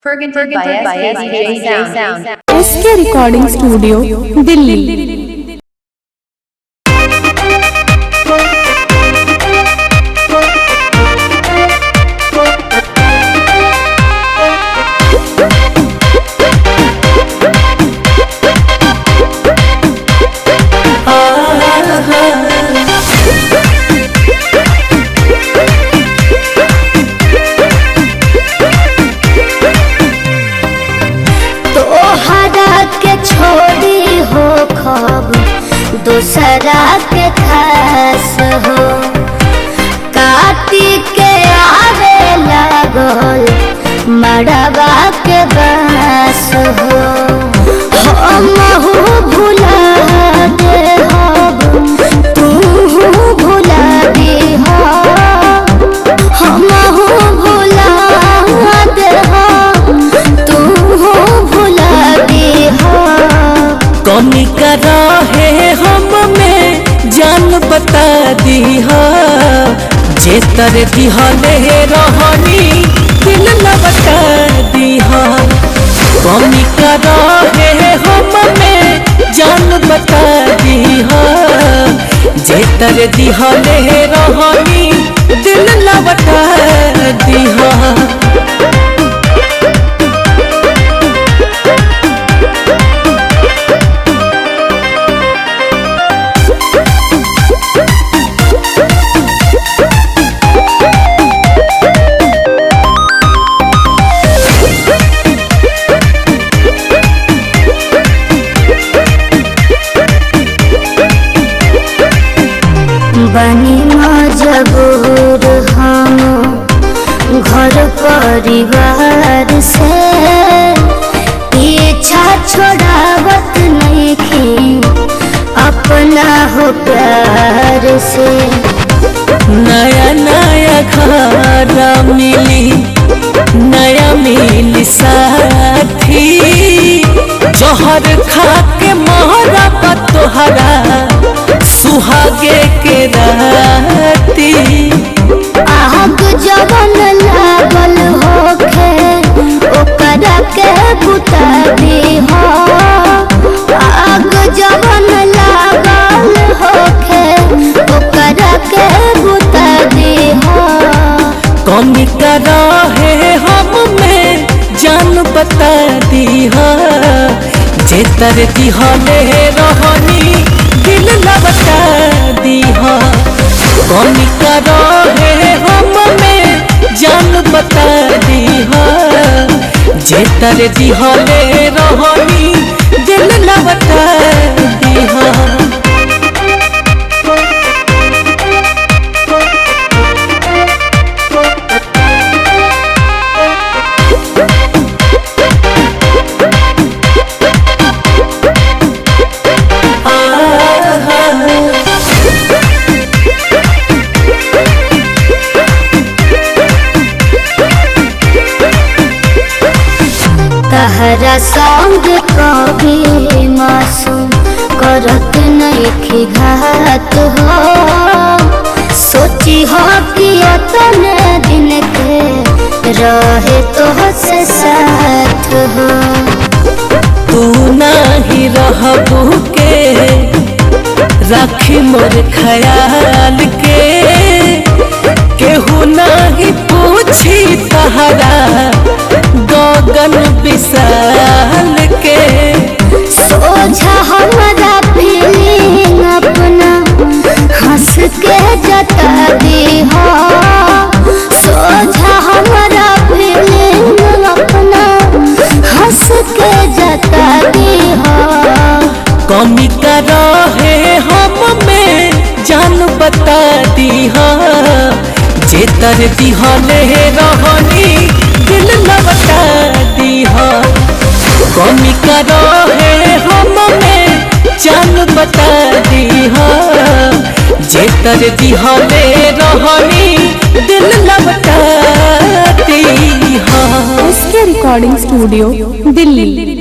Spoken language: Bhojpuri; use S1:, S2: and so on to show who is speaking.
S1: Presented by SKDJ Sound.
S2: SK recording studio Delhi.
S3: छोड़ी हो खब दूसरा के खास हो काटी के आवे लागल मड़वा के बास हो हमहू भुला दे हब तू भुला दी हो हमहू भुला दे हब तू भुला दी हो
S4: कमी कर रहे हम में जान बता दी हो जे तर दिहले रहनी दिल न बता दी हो कमी कर रहे हम में जान बता दी हो जे तर दिहले रहनी दिल न बता दी हो।
S3: बनी मजबूर हम घर परिवार से पीछा छोड़ावत नहीं खी अपना हो प्यार से।
S4: नया नया घर मिली नया मिली साथी जहर खा के मोहरा तोहरा सुहागे के राती
S3: आग जवन लागल होखे ओकरा के बुता दी हो आग जवन लागल होखे ओकरा के बुता दी हो।
S4: कमी कर रहे हम में जान बता दी हो जे तर दिहले रहनी दिल न बता दी हो कमी कर रहे हम में जान बता दी हो जे तर दिहले रहनी दिल न बता दी हो।
S3: तहरा संग कभी मासूम करत नहीं घात हो सोची हो कि अतने दिन के रहे तो से साथ हो
S4: तू नहीं रहबू के राखी मोर ख्याल के केहू नहीं पूछी तहरा गगन विशाल के
S3: सोझा हमारा फीलिंग अपना हंस के जता दी हो सोझा हमारा फीलिंग अपना हंस के जता दी हो।
S4: कमी कर रहे हम में जान बता दी हो जे तर दिहले रहनी दिल न बता दी हो कमी कर रहे हम में जान बता दी हो जे तर दिहले रहनी दिल न बता दी हो।
S2: SK recording studio Delhi.